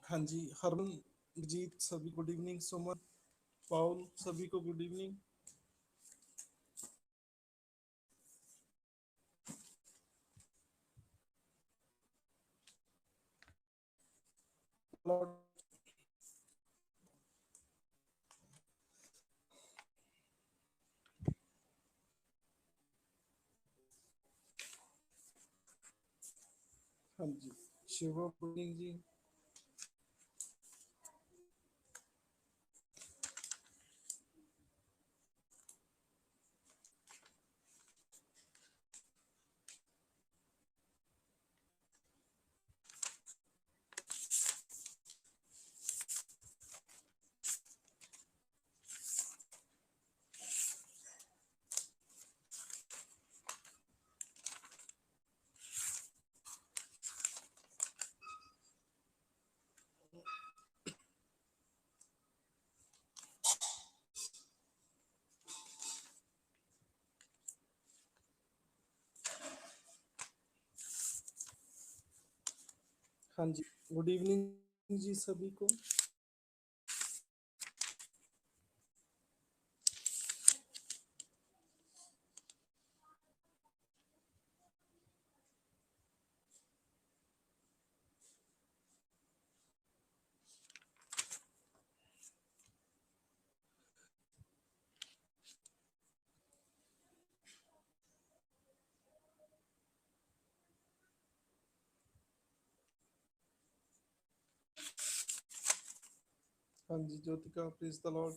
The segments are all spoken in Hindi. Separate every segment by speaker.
Speaker 1: हाँ जी, हरमनजीत सभी गुड इवनिंग, सुमन, पाउल सभी को गुड इवनिंग। हाँ जी, शिवा गुड इवनिंग जी। हाँ जी, गुड इवनिंग जी सभी को। हाँ जी, ज्योतिका प्लीज द लॉर्ड।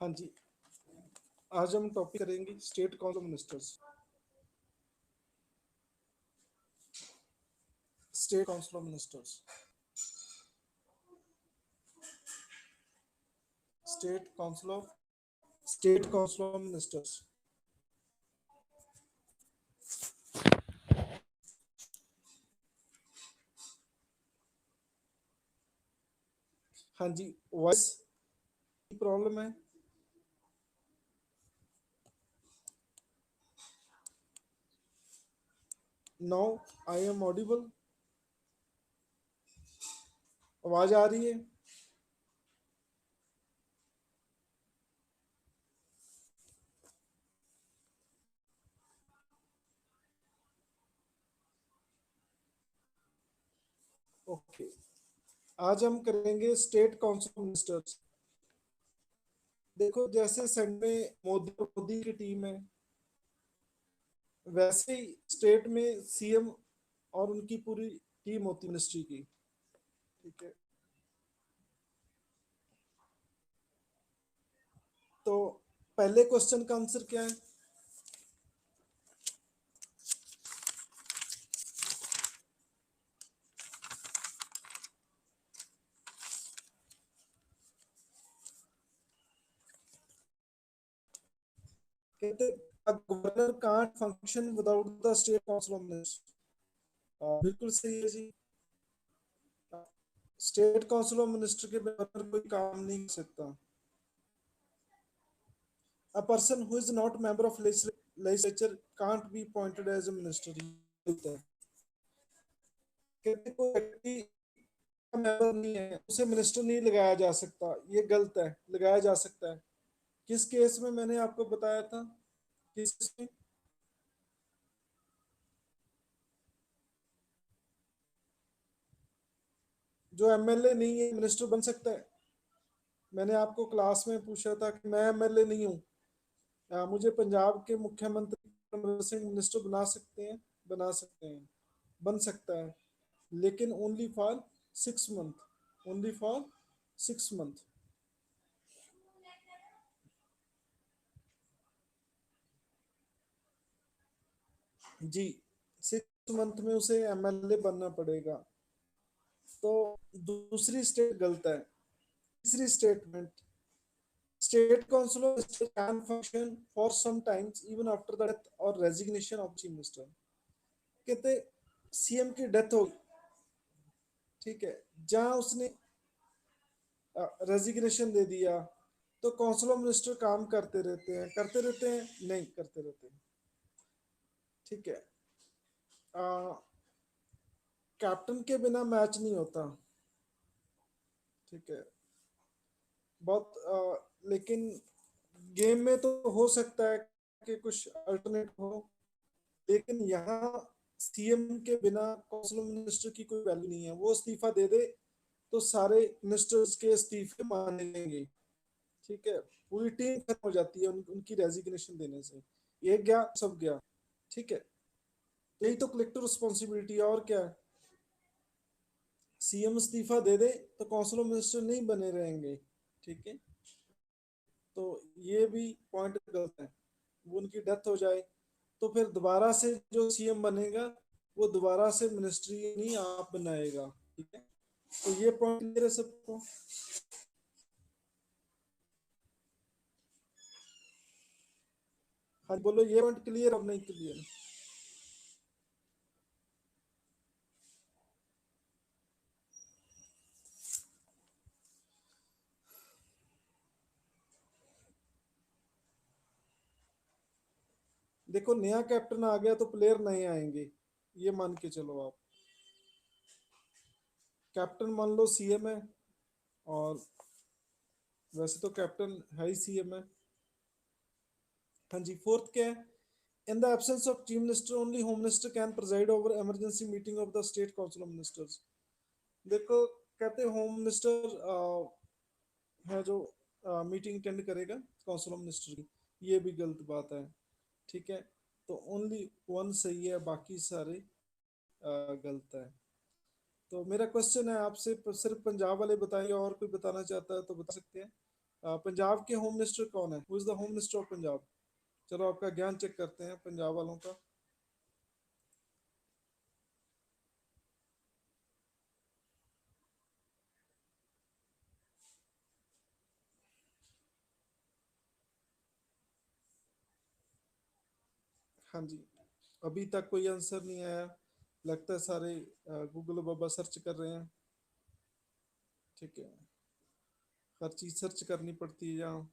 Speaker 1: हाँ जी, आज हम टॉपिक करेंगे state council ministers. State council of ministers. State council of state council of ministers. हाँ जी, वॉइस प्रॉब्लम है। Now I am audible. आवाज आ रही है? ओके, आज हम करेंगे स्टेट काउंसिल ऑफ मिनिस्टर्स। देखो, जैसे सेंटर में मोदी की टीम है, वैसे ही स्टेट में सीएम और उनकी पूरी टीम होती है मिनिस्ट्री की। ठीक है, तो पहले क्वेश्चन का आंसर क्या है? कहते governor can't function without the state council of ministers. बिल्कुल सही है जी। स्टेट काउंसिल ऑफ मिनिस्टर के बगैर कोई काम नहीं कर सकता। A person who is not member of legislature can't be appointed as a minister. कहते कोई व्यक्ति मेंबर नहीं है उसे मिनिस्टर नहीं लगाया जा सकता, ये गलत है। लगाया जा सकता है। किस केस में मैंने आपको बताया था? किस केस में? जो एमएलए नहीं है मिनिस्टर बन सकता है। मैंने आपको क्लास में पूछा था कि मैं एमएलए नहीं हूँ, मुझे पंजाब के मुख्यमंत्री अमरिंदर सिंह मिनिस्टर बना सकते हैं? बना सकते हैं, बन सकता है, लेकिन only for 6 month. Only for 6 month. जी, 6 मंथ में उसे एमएलए बनना पड़ेगा। तो दूसरी स्टेट गलत है। तीसरी statement, state council of minister can function for some times even after the death और रेजिग्नेशन ऑफ चीफ मिनिस्टर। कहते सीएम की डेथ हो, ठीक है, जहां उसने रेजिग्नेशन दे दिया, तो काउंसिल ऑफ मिनिस्टर काम करते रहते हैं, करते रहते हैं, नहीं करते रहते हैं, ठीक है। कैप्टन के बिना मैच नहीं होता, ठीक है। बहुत लेकिन गेम में तो हो सकता है कि कुछ अल्टरनेट हो, लेकिन यहाँ सीएम के बिना काउंसिल ऑफ मिनिस्टर की कोई वैल्यू नहीं है। वो इस्तीफा दे दे तो सारे मिनिस्टर्स के इस्तीफे माने लेंगे, ठीक है। पूरी टीम खत्म हो जाती है उनकी रेजिग्नेशन देने से। एक गया सब गया, ठीक है। यही तो कलेक्टिव रिस्पॉन्सिबिलिटी है, और क्या है। सीएम इस्तीफा दे दे तो काउंसिल ऑफ मिनिस्टर नहीं बने रहेंगे, ठीक है। तो ये भी पॉइंट गलत है। वो उनकी डेथ हो जाए तो फिर दोबारा से जो सीएम बनेगा वो दोबारा से मिनिस्ट्री नहीं आप बनाएगा, ठीक है। तो ये पॉइंट क्लियर है सबको। हाँ बोलो, ये पॉइंट क्लियर और नहीं क्लियर। देखो नया कैप्टन आ गया तो प्लेयर नए आएंगे, ये मान के चलो आप। कैप्टन मान लो सीएम है, और वैसे तो कैप्टन है ही सीएम है। हाँ जी, फोर्थ क्या है, in the absence of chief minister only home minister can preside over emergency meeting of the state council of ministers. देखो कहते हैं होम मिनिस्टर है जो मीटिंग अटेंड करेगा काउंसिल ऑफ मिनिस्टर की, ये भी गलत बात है, ठीक है। तो ओनली वन सही है, बाकी सारे गलत है। तो मेरा क्वेश्चन है आपसे, सिर्फ पंजाब वाले बताएंगे, और कोई बताना चाहता है तो बता सकते हैं। पंजाब के होम मिनिस्टर कौन है, who is the home minister of Punjab. चलो आपका ज्ञान चेक करते हैं पंजाब वालों का। हाँ जी, अभी तक कोई आंसर नहीं आया, लगता है सारे गूगल बाबा सर्च कर रहे हैं, ठीक है। हर चीज सर्च करनी पड़ती है यहाँ,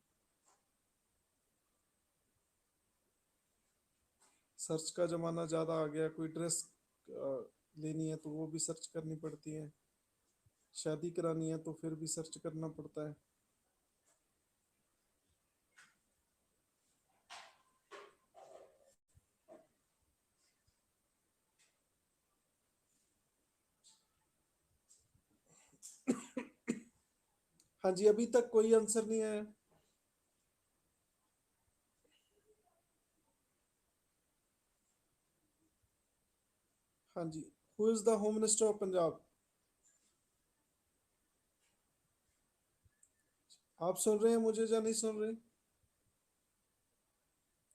Speaker 1: सर्च का जमाना ज्यादा आ गया। कोई ड्रेस लेनी है तो वो भी सर्च करनी पड़ती है, शादी करानी है तो फिर भी सर्च करना पड़ता है। हाँ जी, अभी तक कोई आंसर नहीं आया। हाँ जी, who is the home minister of Punjab. आप सुन रहे हैं मुझे या नहीं सुन रहे।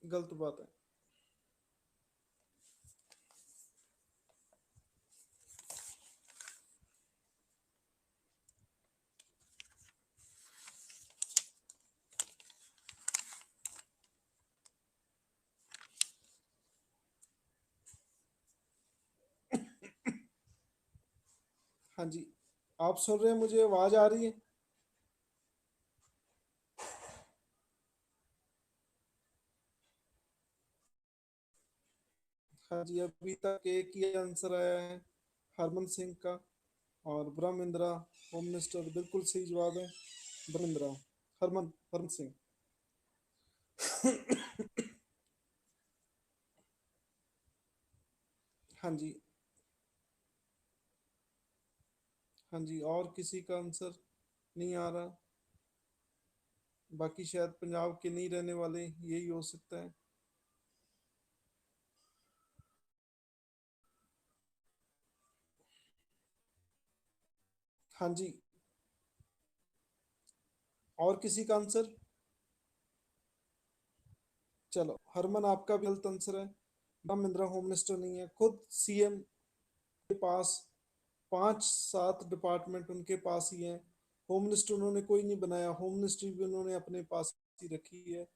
Speaker 1: गलत बात है। हाँ जी, आप सुन रहे हैं, मुझे आवाज आ रही है। हाँ जी, अभी तक एक ही आंसर आया है, हरमन सिंह का। और ब्रह्मेंद्रा होम मिनिस्टर, बिल्कुल सही जवाब है, ब्रह्मेंद्रा, हरमन हरमन सिंह। हाँ जी। हाँ जी, और किसी का आंसर नहीं आ रहा। बाकी शायद पंजाब के नहीं रहने वाले, यही हो सकता है। हाँ जी, और किसी का आंसर। चलो हरमन, आपका भी गलत आंसर है। ब्रह्मेंद्रा होम मिनिस्टर नहीं है, खुद सीएम के पास पांच सात डिपार्टमेंट उनके पास ही हैं। होम मिनिस्टर उन्होंने कोई नहीं बनाया, होम मिनिस्ट्री भी उन्होंने अपने पास ही रखी है।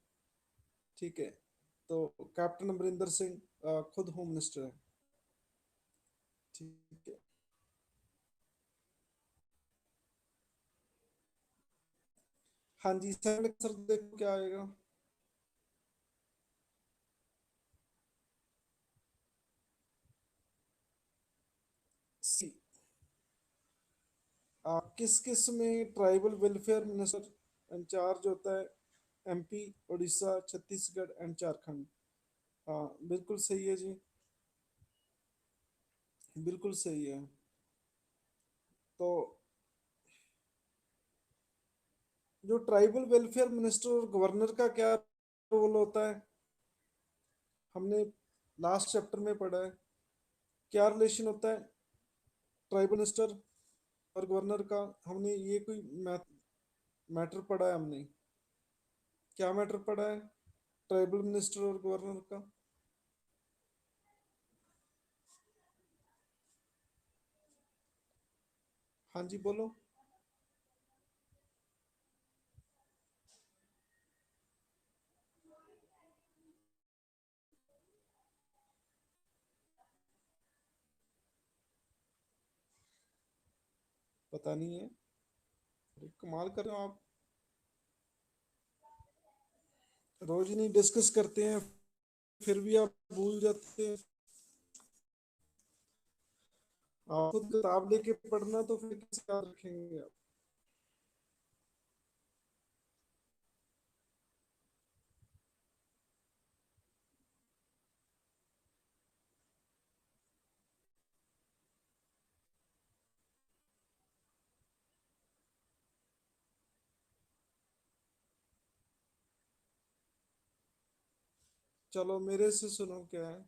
Speaker 1: ठीक है, तो कैप्टन अमरिंदर सिंह खुद होम मिनिस्टर है। ठीक है। हाँ जी, सेकंड सर देखो क्या आएगा। सी, किस किस में ट्राइबल वेलफेयर मिनिस्टर इंचार्ज होता है? MP, Orissa, Chhattisgarh and Jharkhand. हाँ बिल्कुल सही है जी, बिल्कुल सही है। तो जो ट्राइबल वेलफेयर मिनिस्टर और गवर्नर का क्या रोल होता है, हमने लास्ट चैप्टर में पढ़ा है। क्या रिलेशन होता है ट्राइबल मिनिस्टर और गवर्नर का? हमने ये कोई मैटर पढ़ा है हमने? क्या मैटर पढ़ा है ट्राइबल मिनिस्टर और गवर्नर का? हाँ जी बोलो। पता नहीं है, अरे कमाल कर रहे हो आप, रोज नहीं डिस्कस करते हैं फिर भी आप भूल जाते हैं। आप खुद किताब लेके पढ़ना तो फिर कैसे याद रखेंगे आप? चलो मेरे से सुनो क्या है।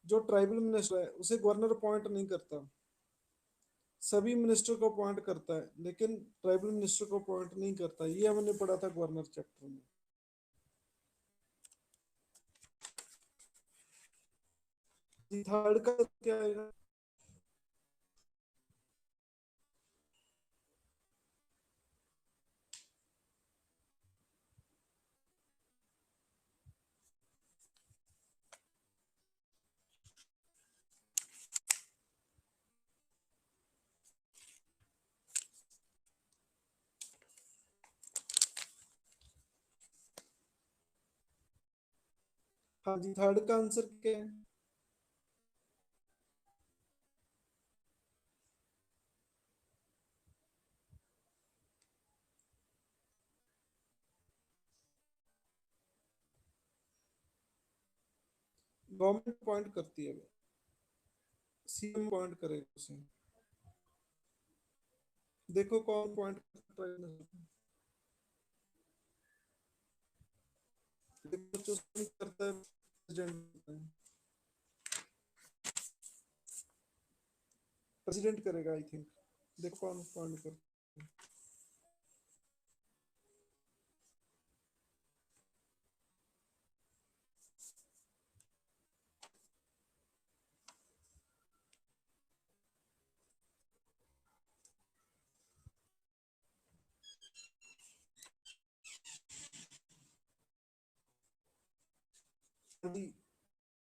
Speaker 1: जो ट्राइबल मिनिस्टर है उसे गवर्नर अपॉइंट नहीं करता, सभी मिनिस्टर को अपॉइंट करता है, लेकिन ट्राइबल मिनिस्टर को अपॉइंट नहीं करता। ये हमने पढ़ा था गवर्नर चैप्टर में। थर्ड का क्या है? हाँ जी, थर्ड का आंसर क्या है? गवर्नमेंट अपॉइंट करती है, सीएम अपॉइंट करेगा उसे। देखो कौन अपॉइंट करता है। देखो जो करता है प्रेसिडेंट, प्रेसिडेंट करेगा आई थिंक। देखो कौन अपॉइंट करता है।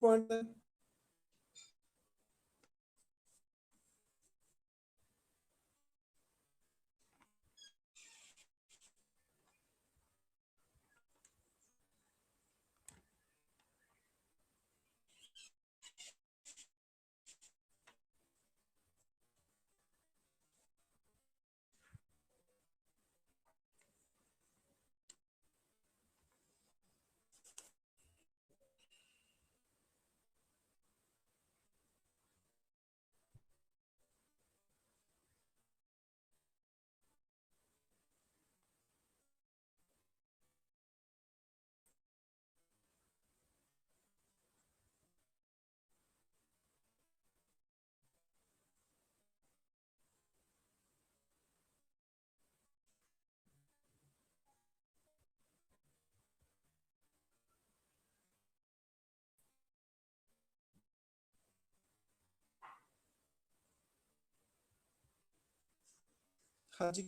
Speaker 1: पॉइंट है। हाँ जी।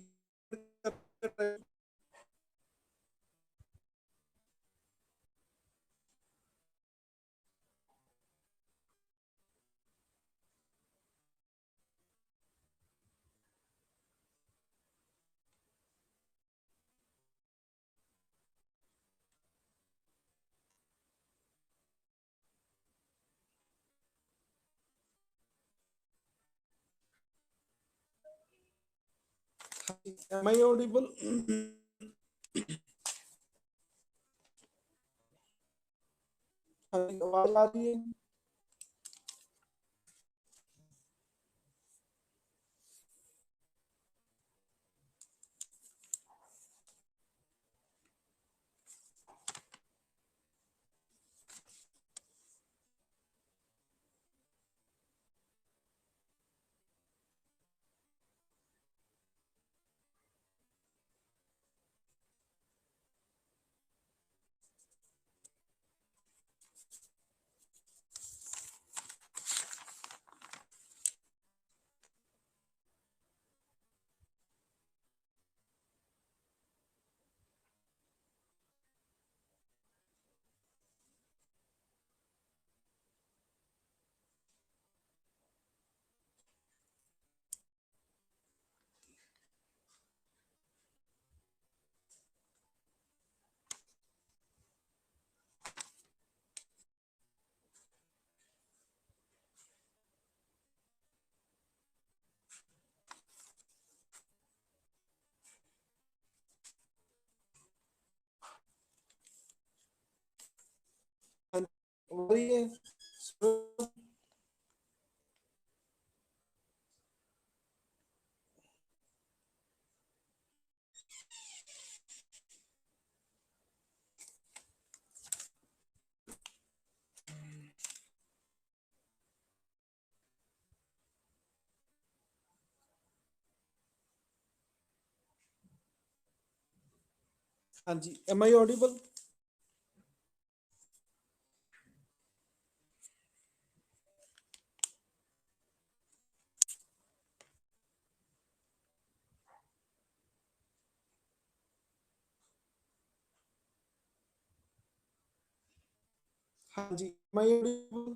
Speaker 1: Am I audible? हाँ जी, आवाज आ रही है? हाँ जी, आ रही है? हाँ जी, एम आई ऑडिबल? हाँ जी, एम आई ऑडिबल?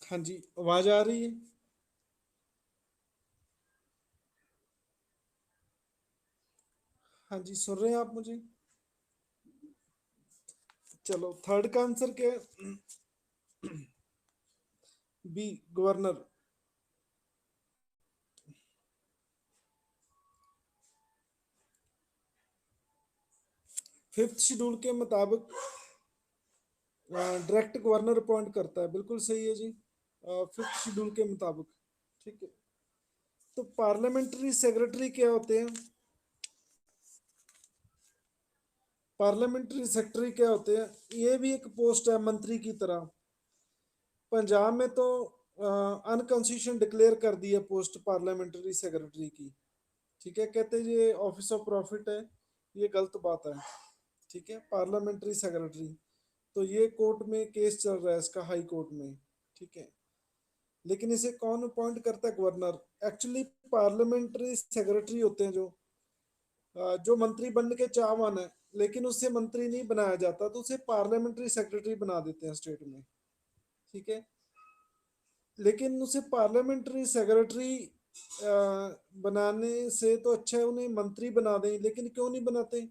Speaker 1: हाँ जी, आवाज आ रही है? हाँ जी, सुन रहे हैं आप मुझे? चलो, थर्ड का आंसर क्या है? B, governor. फिफ्थ शेड्यूल के मुताबिक डायरेक्ट गवर्नर अपॉइंट करता है, बिल्कुल सही है जी। फिफ्थ शेड्यूल के मुताबिक। ठीक है। तो पार्लियामेंट्री सेक्रेटरी क्या होते हैं? पार्लियामेंट्री सेक्रेटरी क्या होते हैं? ये भी एक पोस्ट है मंत्री की तरह। पंजाब में तो अनकॉन्स्टिट्यूशन डिक्लेयर कर दी है पोस्ट पार्लियामेंट्री सेक्रेटरी की। ठीक है, कहते हैं ये ऑफिस ऑफ प्रॉफिट है। ये गलत बात है। ठीक है, पार्लियामेंट्री सेक्रेटरी। तो ये कोर्ट में केस चल रहा है इसका, हाई कोर्ट में। ठीक है। लेकिन इसे कौन अपॉइंट करता है? गवर्नर। एक्चुअली पार्लियामेंट्री सेक्रेटरी होते हैं जो मंत्री बनने के चाहवान है, लेकिन उससे मंत्री नहीं बनाया जाता, तो उसे पार्लियामेंट्री सेक्रेटरी बना देते हैं स्टेट में। ठीक है। लेकिन उसे पार्लियामेंट्री सेक्रेटरी बनाने से तो अच्छा है उन्हें मंत्री बना दें, लेकिन क्यों नहीं बनाते?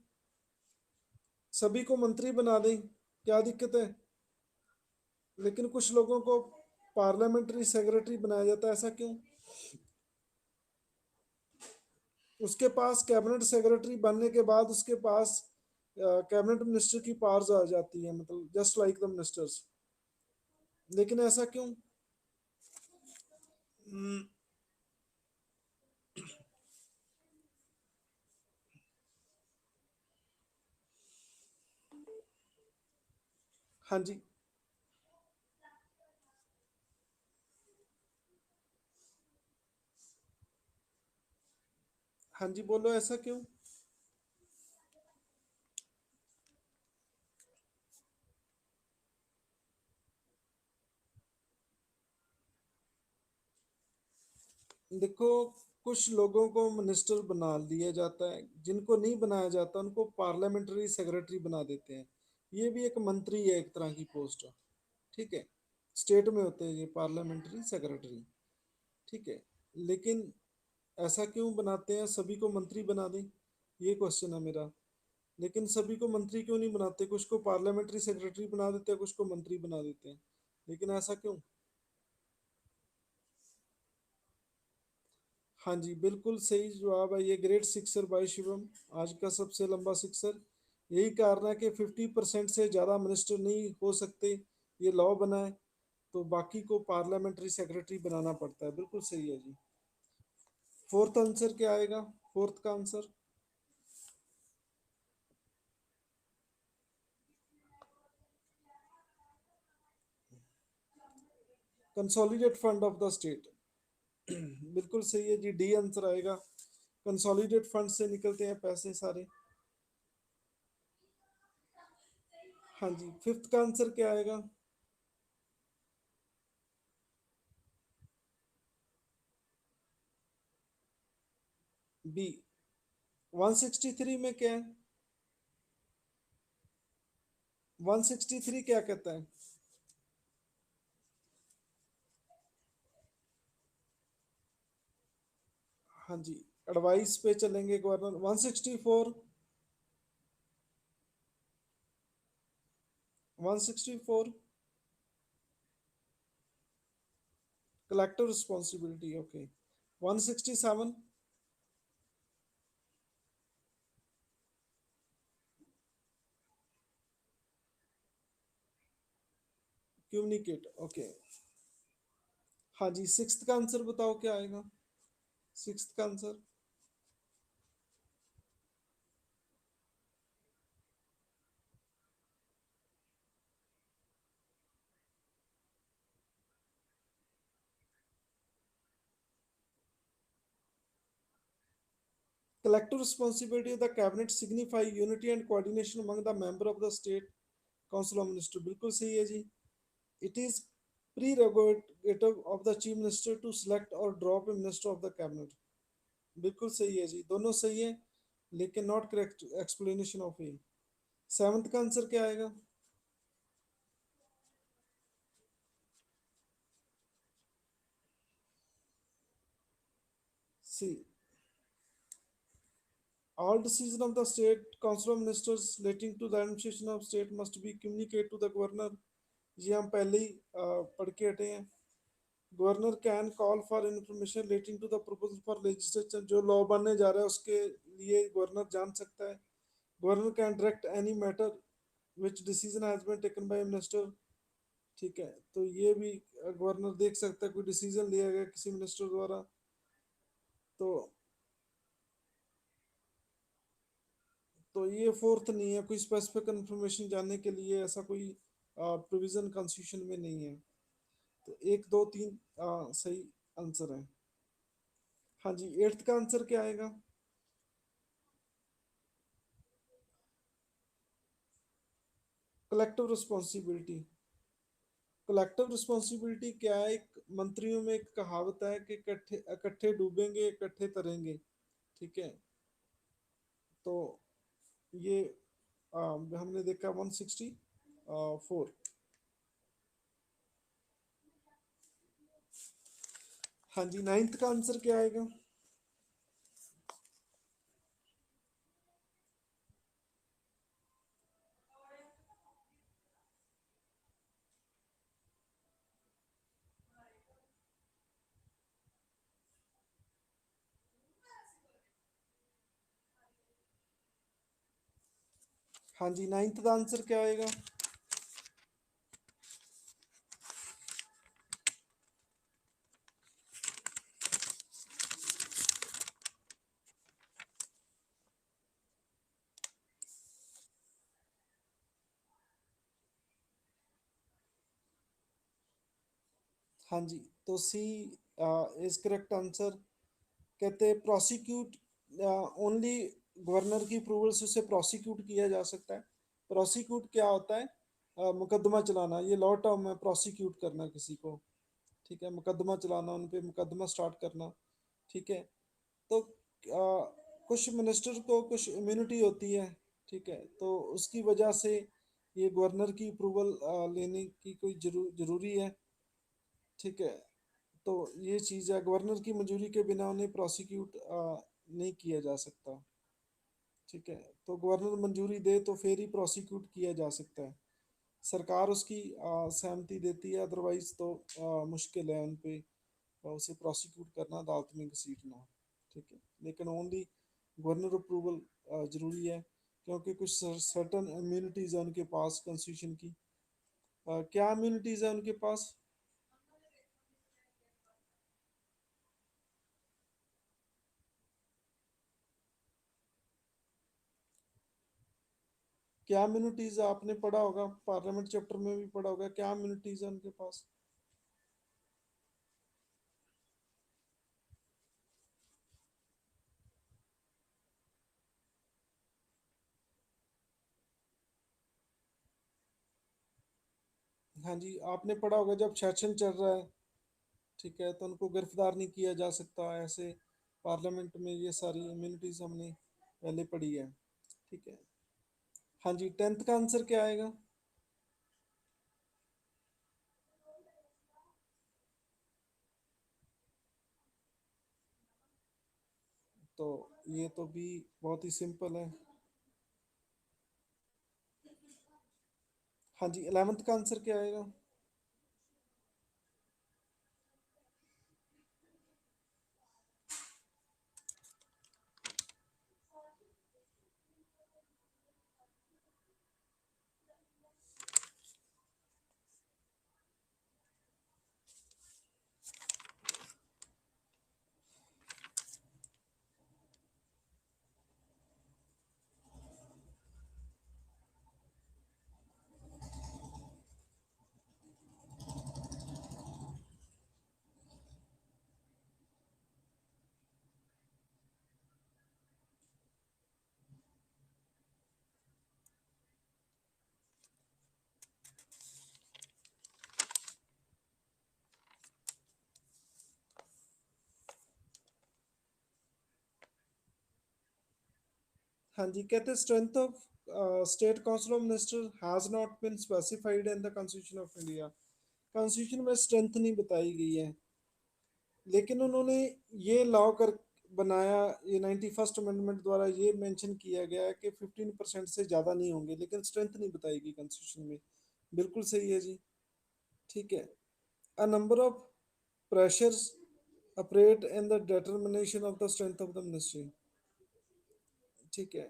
Speaker 1: सभी को मंत्री बना दें, क्या दिक्कत है? लेकिन कुछ लोगों को पार्लियामेंट्री सेक्रेटरी बनाया जाता है, ऐसा क्यों? उसके पास कैबिनेट सेक्रेटरी बनने के बाद उसके पास कैबिनेट मिनिस्टर की पावर्स आ जाती है, मतलब जस्ट लाइक द मिनिस्टर्स। लेकिन ऐसा क्यों? हम्म, हाँ जी। हाँ जी, बोलो, ऐसा क्यों? देखो, कुछ लोगों को मिनिस्टर बना दिया जाता है, जिनको नहीं बनाया जाता उनको पार्लियामेंट्री सेक्रेटरी बना देते हैं। ये भी एक मंत्री है, एक तरह की पोस्ट। ठीक है। स्टेट में होते हैं ये पार्लियामेंट्री सेक्रेटरी। ठीक है। लेकिन ऐसा क्यों बनाते हैं? सभी को मंत्री बना दें, ये क्वेश्चन है मेरा। लेकिन सभी को मंत्री क्यों नहीं बनाते? कुछ को पार्लियामेंट्री सेक्रेटरी बना देते हैं, कुछ को मंत्री बना देते हैं, लेकिन ऐसा क्यों? हाँ जी, बिल्कुल सही जवाब है। ये ग्रेट सिक्सर बाय शिवम, आज का सबसे लंबा सिक्सर। यही कारण है कि 50% से ज़्यादा मिनिस्टर नहीं हो सकते, ये लॉ बना है। तो बाकी को पार्लियामेंट्री सेक्रेटरी बनाना पड़ता है, बिल्कुल सही है जी। फोर्थ आंसर क्या आएगा? फोर्थ का answer? Consolidate fund of the state. बिल्कुल सही है जी, डी आंसर आएगा। कंसोलिडेट फंड से निकलते हैं पैसे सारे। हाँ जी, फिफ्थ का आंसर क्या आएगा? बी। 163 में क्या है? 163 क्या कहता है? हाँ जी, एडवाइस पे चलेंगे governor. 164। 164 collective responsibility, okay. 167 communicate, okay. हाँ जी, सिक्स्थ का आंसर बताओ क्या आएगा? सिक्स्थ का answer? Collective responsibility of the cabinet signify unity and coordination among the member of the state council of minister, बिल्कुल सही है जी। It is prerogative of the chief minister to select or drop a minister of the cabinet, बिल्कुल सही है जी, दोनों सही है। लेकिन not correct explanation of A. Seventh का आंसर क्या आएगा? See, all decisions of the state council of ministers relating to the administration of state must be communicated to the governor. ये हम पहले ही पढ़ के हटे हैं. Governor can call for information relating to the proposal for legislature. जो लॉ बनने जा रहा है उसके लिए गवर्नर जान सकता है. Governor can direct any matter which decision has been taken by minister. ठीक है, तो ये भी गवर्नर देख सकता है कोई डिसीजन लिया गया किसी मिनिस्टर द्वारा. तो ये फोर्थ नहीं है, कोई स्पेसिफिक इंफॉर्मेशन जानने के लिए ऐसा कोई प्रोविजन कॉन्स्टिट्यूशन में नहीं है. तो एक दो तीन सही आंसर है. हाँ जी, एट्थ का आंसर क्या आएगा? Collective responsibility. कलेक्टिव रिस्पॉन्सिबिलिटी क्या है? एक मंत्रियों में एक कहावत है कि इकट्ठे इकट्ठे डूबेंगे इकट्ठे तरेंगे. ठीक है, तो ये हमने देखा 164. हाँ जी, नाइन्थ का आंसर क्या आएगा? हाँ जी, नाइन्थ का आंसर क्या आएगा? हाँ जी, तो सी इज करेक्ट आंसर. कहते हैं प्रोसिक्यूट ओनली गवर्नर की अप्रूवल से उसे प्रोसिक्यूट किया जा सकता है. प्रोसिक्यूट क्या होता है? मुकदमा चलाना. ये लॉ टर्म है, प्रोसिक्यूट करना किसी को. ठीक है, मुकदमा चलाना, उन पे मुकदमा स्टार्ट करना. ठीक है, तो कुछ मिनिस्टर को कुछ इम्यूनिटी होती है. ठीक है, तो उसकी वजह से ये गवर्नर की अप्रूवल लेने की कोई जरूरी है. ठीक है, तो ये चीज़ है, गवर्नर की मंजूरी के बिना उन्हें प्रोसिक्यूट नहीं किया जा सकता. ठीक है, तो गवर्नर मंजूरी दे तो फिर ही प्रोसिक्यूट किया जा सकता है. सरकार उसकी सहमति देती है, अदरवाइज तो मुश्किल है उन पे उसे प्रोसिक्यूट करना, अदालत में घसीटना. ठीक है, लेकिन ओनली गवर्नर अप्रूवल जरूरी है, क्योंकि कुछ सर्टन इम्यूनिटीज है उनके पास कॉन्स्टिट्यूशन की. क्या इम्यूनिटीज है उनके पास? क्या इम्यूनिटीज आपने पढ़ा होगा, पार्लियामेंट चैप्टर में भी पढ़ा होगा, क्या इम्यूनिटीज है उनके पास? हाँ जी, आपने पढ़ा होगा जब सेशन चल रहा है. ठीक है, तो उनको गिरफ्तार नहीं किया जा सकता ऐसे. पार्लियामेंट में ये सारी इम्यूनिटीज हमने पहले पढ़ी है. ठीक है. हाँ जी, टेंथ का आंसर क्या आएगा? तो ये तो भी बहुत ही सिंपल है. हाँ जी, 11th का आंसर क्या आएगा? हाँ जी, कहते हैं strength of state council of minister has not been specified in the constitution of India. Constitution में स्ट्रेंथ नहीं बताई गई है, लेकिन उन्होंने ये लॉ कर बनाया, ये 91st अमेंडमेंट द्वारा ये मेंशन किया गया है कि 15% से ज़्यादा नहीं होंगे, लेकिन स्ट्रेंथ नहीं बताएगी कॉन्स्टिट्यूशन में। बिल्कुल सही है जी। ठीक है। A number of pressures operate in the determination of the strength of the ministry. ठीक है।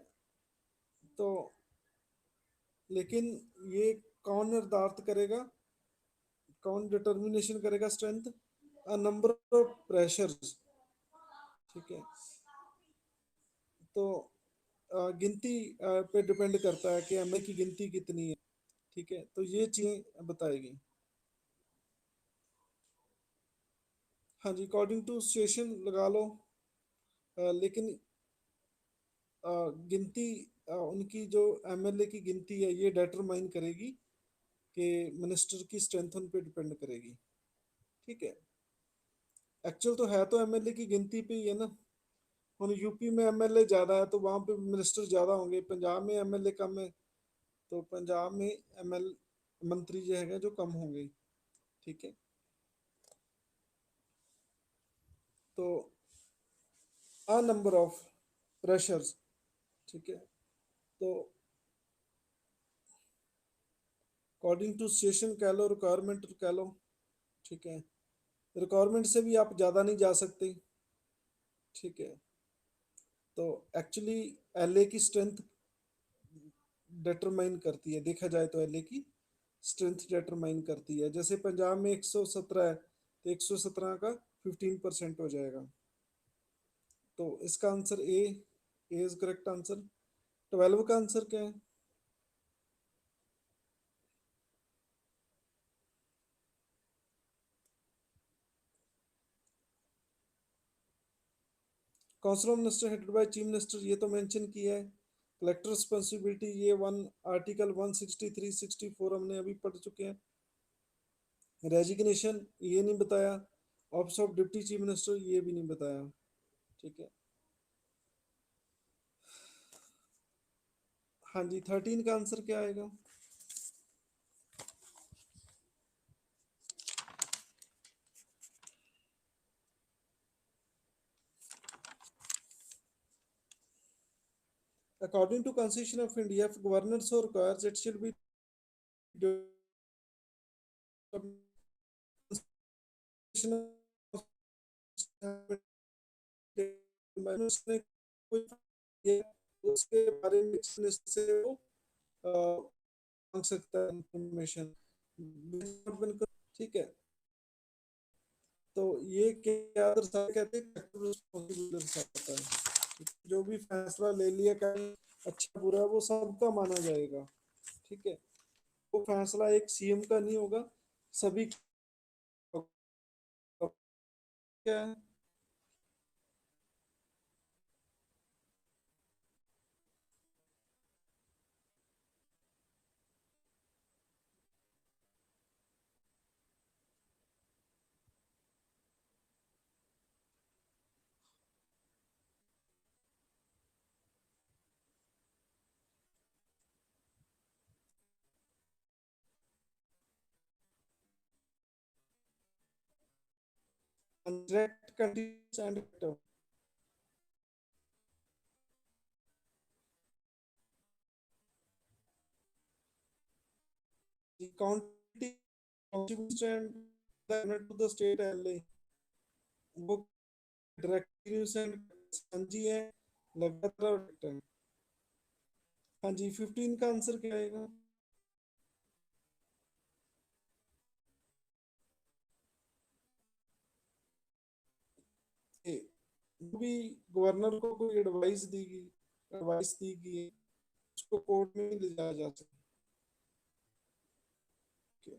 Speaker 1: तो लेकिन ये कौन निर्धारित करेगा, कौन डिटर्मिनेशन करेगा strength? A number of pressures. ठीक है। तो गिनती पे डिपेंड करता है कि एमए की गिनती कितनी है। ठीक है, तो ये चीजें बताएगी। हाँ जी, अकॉर्डिंग टू सिचुएशन लगा लो। लेकिन गिनती उनकी जो एमएलए की गिनती है ये डिटरमाइन करेगी कि मिनिस्टर की स्ट्रेंथ उन पे डिपेंड करेगी। ठीक है। एक्चुअल तो है तो एमएलए की गिनती पे ही है ना। हम यूपी में एमएलए ज्यादा है तो वहां पे मिनिस्टर ज्यादा होंगे, पंजाब में एमएलए कम है तो पंजाब में एमएल मंत्री जो है जो कम होंगे। ठीक है। तो अ नंबर ऑफ प्रेशर्स। ठीक है। तो अकॉर्डिंग टू सिचुएशन कह लो, रिक्वायरमेंट कह लो। ठीक है। रिक्वायरमेंट से भी आप ज़्यादा नहीं जा सकते। ठीक है। तो एक्चुअली एलए की स्ट्रेंथ डिटरमाइन करती है, देखा जाए तो एलए की स्ट्रेंथ डिटरमाइन करती है। जैसे पंजाब में 117 है तो 117 का 15% हो जाएगा। तो इसका answer A is correct answer. 12 का आंसर क्या है? Council of minister headed by chief minister, ये तो मेंशन किया है। कलेक्टर रिस्पॉन्सिबिलिटी ये वन आर्टिकल 163 64 हमने अभी पढ़ चुके हैं। रेजिग्नेशन ये नहीं बताया। Office of deputy chief minister ये भी नहीं बताया। ठीक है। हाँ जी, 13 का आंसर क्या आएगा? According to constitution of India, governor so requires it should be उसके बारे में से वो मांग सकता है इंफॉर्मेशन। ठीक है। तो ये क्या दर्शाता, कहते हैं रिस्पॉन्सिबल दर्शाता है। ठीक है? जो भी फैसला ले लिया कहीं अच्छा बुरा वो सबका माना जाएगा। ठीक है। वो फैसला एक सीएम का नहीं होगा, सभी का। क्या है? Direct continuous and active. The county contribution to the state LA वो डायरेक्ट एंड संजी है, लगातार है। हाँ जी, 15 का आंसर क्या आएगा? ए, भी गवर्नर को कोई एडवाइस दी गई है, उसको कोर्ट में ले जाया जा सकता है।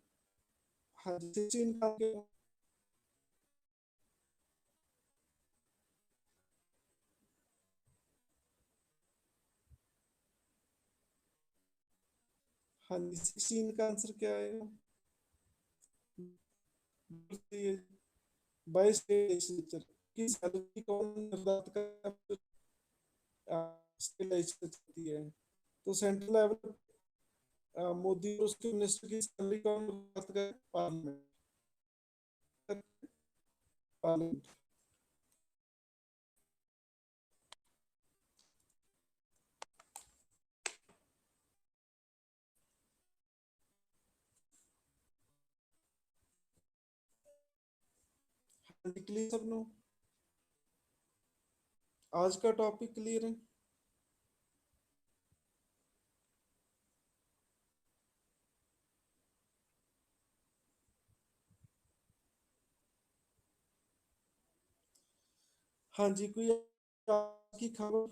Speaker 1: हाँ जी, 16 का क्या? हाँ जी, 16 का आंसर क्या आएगा? बाई स्टेट लेजिस्लेचर की सैलरी कौन निर्धारित करती है? तो सेंट्रल लेवल मोदी और उसके मिनिस्टर की सैलरी कौन निर्धारित करे? पार्लियामेंट। पार्लियामेंट। क्लियर सबनो? आज का टॉपिक क्लियर है? हाँ जी, कोई आज की खबर?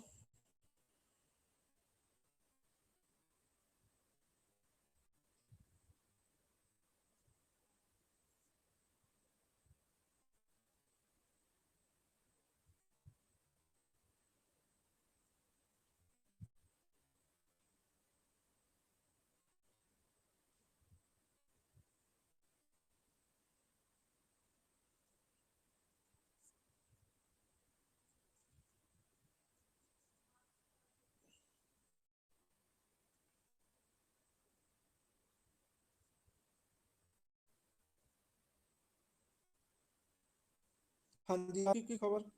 Speaker 1: हाँ जी, आपकी खबर?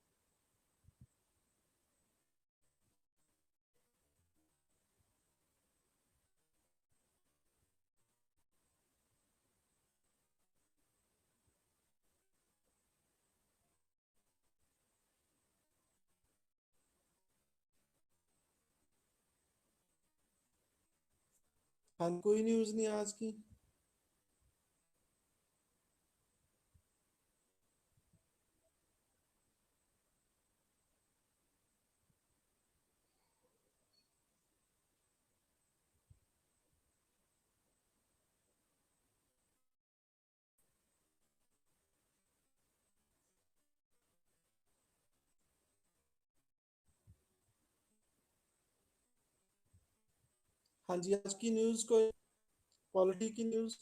Speaker 1: हाँ, कोई न्यूज़ नहीं आज की? हाँ जी, आज की न्यूज़ कोई पॉलिटी की न्यूज़?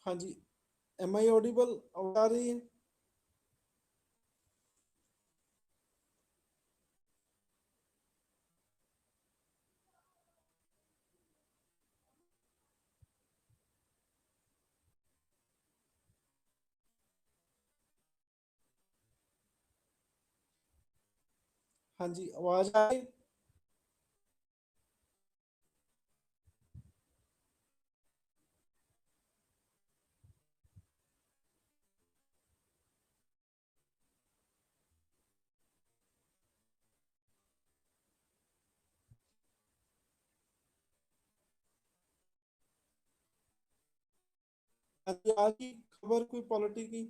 Speaker 1: हाँ जी, एम आई ऑडिबल आ रही है? हाँ जी, आवाज आ रही? हाँ जी, आज की खबर कोई पॉलिटी की?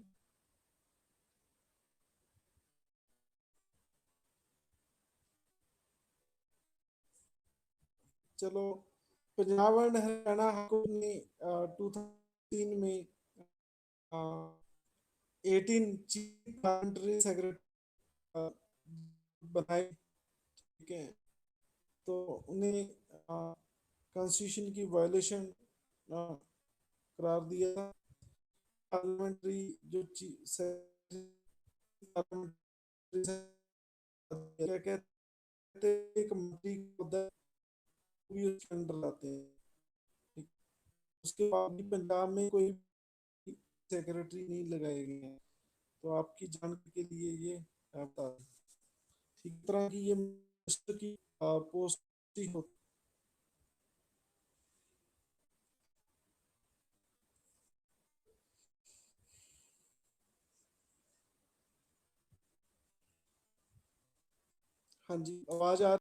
Speaker 1: चलो, पंजाब एंड हरियाणा हाईकोर्ट ने 2003 में 18 चीफ पार्लियामेंट्री सेक्रेटरी बनाए, ठीक है? तो उन्हें कॉन्स्टिट्यूशन की वायलेशन करार दिया था। पार्लियामेंट्री जो क्या कहते हैं, एक मंत्री का होता है, वो भी उसके अंडर लाते हैं, ठीक? उसके बाद भी पंजाब में कोई सेक्रेटरी नहीं लगाए गए हैं। तो आपकी जानकारी के लिए ये आप बता दें। ठीक तरह की ये मिनिस्टर की पोस्ट ही होती। हाँ जी, आवाज आ